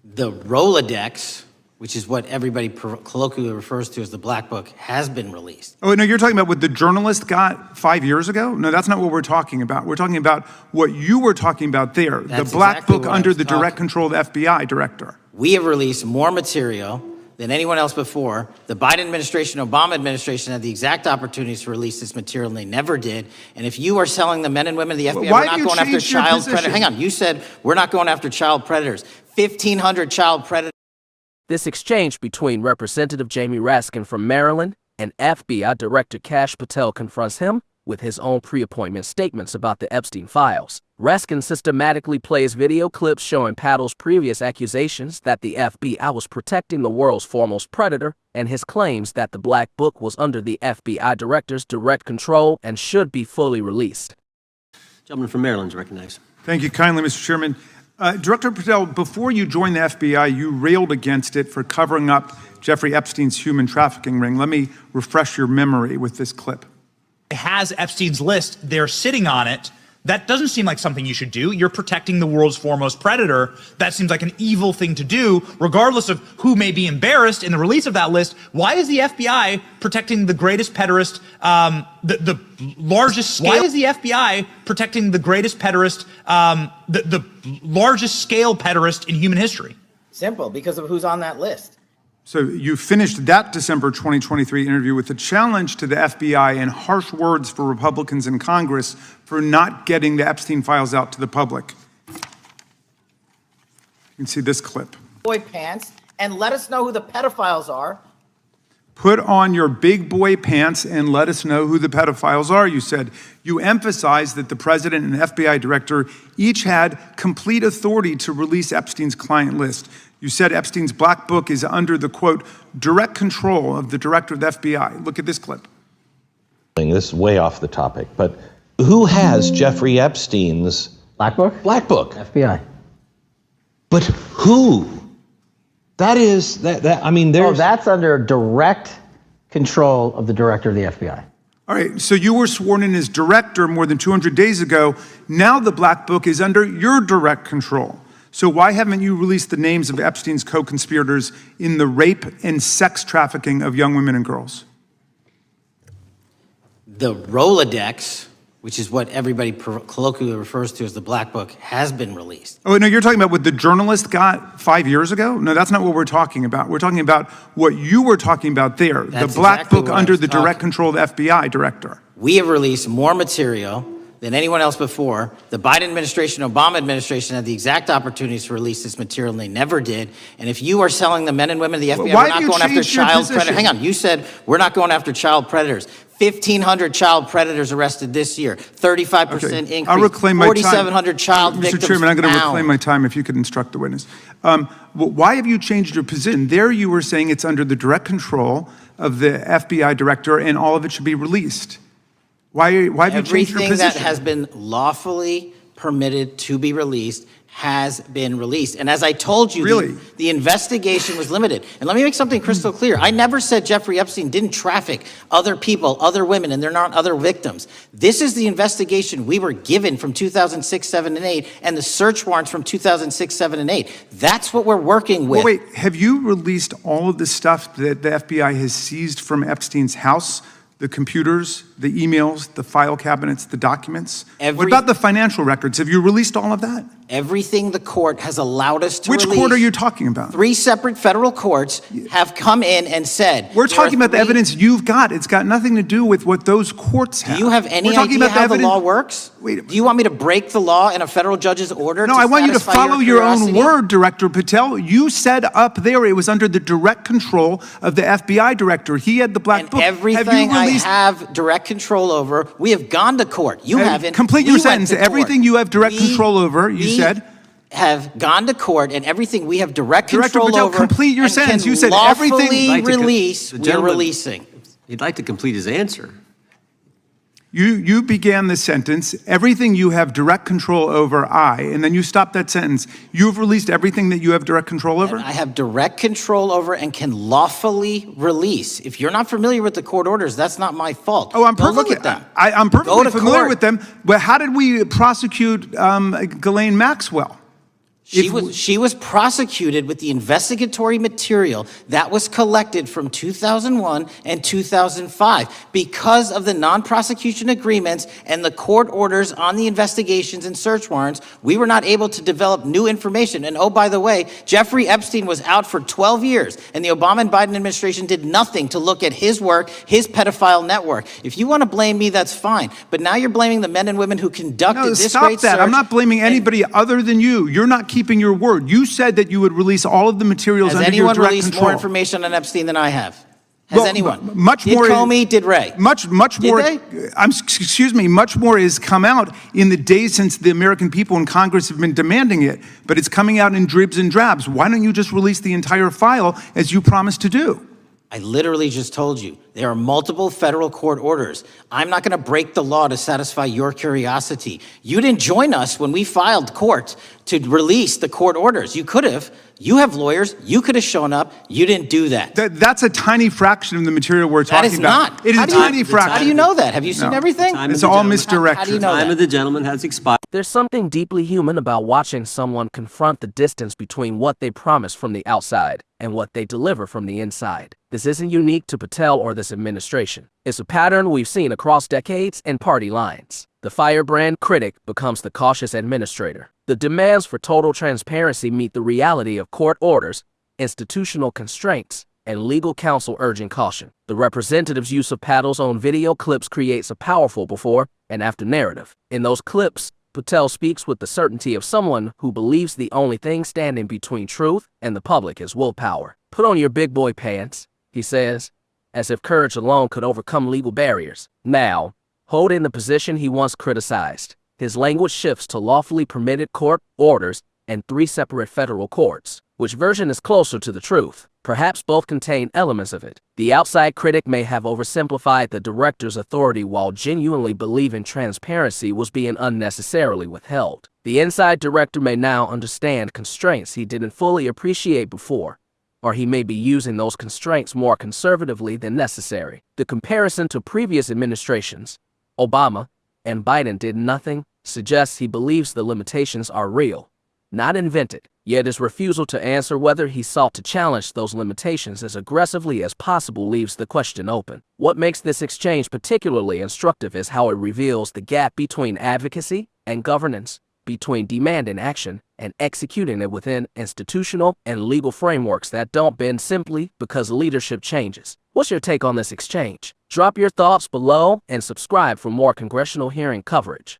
The Rolodex, which is what everybody colloquially refers to as the Black Book, has been released. Oh, no, you're talking about what the journalist got 5 years ago? No, that's not what we're talking about. We're talking about what you were talking about there, the Black Book under the direct control of the FBI director. We have released more material than anyone else before. The Biden administration, Obama administration had the exact opportunities to release this material, and they never did. And if you are selling the men and women of the FBI, we're not going after child predators. Hang on, you said we're not going after child predators. 1,500 child predators. This exchange between Representative Jamie Raskin from Maryland and FBI Director Kash Patel confronts him with his own pre-appointment statements about the Epstein files. Raskin systematically plays video clips showing Patel's previous accusations that the FBI was protecting the world's foremost predator and his claims that the Black Book was under the FBI director's direct control and should be fully released. Gentleman from Maryland is recognized. Thank you kindly, Mr. Chairman. Director Patel, before you joined the FBI, you railed against it for covering up Jeffrey Epstein's human trafficking ring. Let me refresh your memory with this clip. It has Epstein's list. They're sitting on it. That doesn't seem like something you should do. You're protecting the world's foremost predator. That seems like an evil thing to do, regardless of who may be embarrassed in the release of that list. Why is the FBI protecting the greatest pederast, the largest scale? Why is the FBI protecting the greatest pederast, the largest scale pederast in human history? Simple, because of who's on that list. So you finished that December 2023 interview with a challenge to the FBI and harsh words for Republicans in Congress for not getting the Epstein files out to the public. You can see this clip. Boy pants, and let us know who the pedophiles are. Put on your big boy pants and let us know who the pedophiles are, you said. You emphasized that the president and FBI director each had complete authority to release Epstein's client list. You said Epstein's Black Book is under the, quote, direct control of the director of the FBI. Look at this clip. This is way off the topic, but who has Jeffrey Epstein's Black Book? Black Book? FBI. But who? That is, I mean, there's... Oh, that's under direct control of the director of the FBI. All right, so you were sworn in as director more than 200 days ago. Now the Black Book is under your direct control. So why haven't you released the names of Epstein's co-conspirators in the rape and sex trafficking of young women and girls? The Rolodex, which is what everybody colloquially refers to as the Black Book, has been released. Oh, no, you're talking about what the journalist got 5 years ago? No, that's not what we're talking about. We're talking about what you were talking about there, the Black Book under the direct control of the FBI director. We have released more material than anyone else before. The Biden administration, Obama administration had the exact opportunities to release this material, and they never did. And if you are selling the men and women of the FBI, we're not going after child predators. Hang on, you said we're not going after child predators. 1,500 child predators arrested this year, 35% increase. I'll reclaim my time. 4,700 child victims Mr. Chairman, I'm going to found. reclaim my time if you could instruct the witness. Why have you changed your position? There you were saying it's under the direct control of the FBI director and all of it should be released. Why have you changed your position? Everything that has been lawfully permitted to be released has been released. And as I told you, the investigation was limited. And let me make something crystal clear. I never said Jeffrey Epstein didn't traffic other people, other women, and they're not other victims. This is the investigation we were given from 2006, 7, and 8, and the search warrants from 2006, 7, and 8. That's what we're working with. Well, wait, have you released all of the stuff that the FBI has seized from Epstein's house? The computers, the emails, the file cabinets, the documents? What about the financial records? Have you released all of that? Everything the court has allowed us to release. Which court are you talking about? 3 separate federal courts have come in and said... We're talking about the evidence you've got. It's got nothing to do with what those courts have. Do you have any idea how the law works? Do you want me to break the law in a federal judge's order? No, I want you to follow your own word, Director Patel. You said up there it was under the direct control of the FBI director. He had the Black Book. Everything I have direct control over, we have gone to court. You haven't. Complete your sentence. Everything you have direct control over, you said. Have gone to court, and everything we have direct control over. Complete your sentence. You said everything. Release. We're releasing. He'd like to complete his answer. You began the sentence, everything you have direct control over, and then you stopped that sentence. You've released everything that you have direct control over? And I have direct control over and can lawfully release. If you're not familiar with the court orders, that's not my fault. Oh, I'm perfectly, look at them. I'm perfectly familiar with them. But how did we prosecute Ghislaine Maxwell? She was prosecuted with the investigatory material that was collected from 2001 and 2005 because of the non-prosecution agreements and the court orders on the investigations and search warrants. We were not able to develop new information. And oh, by the way, Jeffrey Epstein was out for 12 years, and the Obama and Biden administration did nothing to look at his work, his pedophile network. If you want to blame me, that's fine. But now you're blaming the men and women who conducted this stop great that. search. I'm not blaming anybody other than you. You're not keeping your word. You said that you would release all of the materials under your direct control. Has anyone released more information on Epstein than I have? Has anyone? Much did more. Comey, did Ray? Much more. Did they? Excuse me. Much more has come out in the days since the American people in Congress have been demanding it, but it's coming out in dribs and drabs. Why don't you just release the entire file as you promised to do? I literally just told you, there are multiple federal court orders. I'm not going to break the law to satisfy your curiosity. You didn't join us when we filed court to release the court orders. You could have. You have lawyers. You could have shown up. You didn't do that. That's a tiny fraction of the material we're talking about. That is not. It is a tiny fraction. How do you know that? Have you seen everything? It's all misdirection. How do you know Time that? of the gentleman has expired. There's something deeply human about watching someone confront the distance between what they promise from the outside and what they deliver from the inside. This isn't unique to Patel or this administration. It's a pattern we've seen across decades and party lines. The firebrand critic becomes the cautious administrator. The demands for total transparency meet the reality of court orders, institutional constraints, and legal counsel urging caution. The representative's use of Patel's own video clips creates a powerful before and after narrative. In those clips, Patel speaks with the certainty of someone who believes the only thing standing between truth and the public is willpower. Put on your big boy pants, he says, as if courage alone could overcome legal barriers. Now, holding the position he once criticized, his language shifts to lawfully permitted court orders and 3 separate federal courts. Which version is closer to the truth? Perhaps both contain elements of it. The outside critic may have oversimplified the director's authority while genuinely believing transparency was being unnecessarily withheld. The inside director may now understand constraints he didn't fully appreciate before, or he may be using those constraints more conservatively than necessary. The comparison to previous administrations, Obama and Biden did nothing, suggests he believes the limitations are real, not invented. Yet his refusal to answer whether he sought to challenge those limitations as aggressively as possible leaves the question open. What makes this exchange particularly instructive is how it reveals the gap between advocacy and governance, between demanding action and executing it within institutional and legal frameworks that don't bend simply because leadership changes. What's your take on this exchange? Drop your thoughts below and subscribe for more congressional hearing coverage.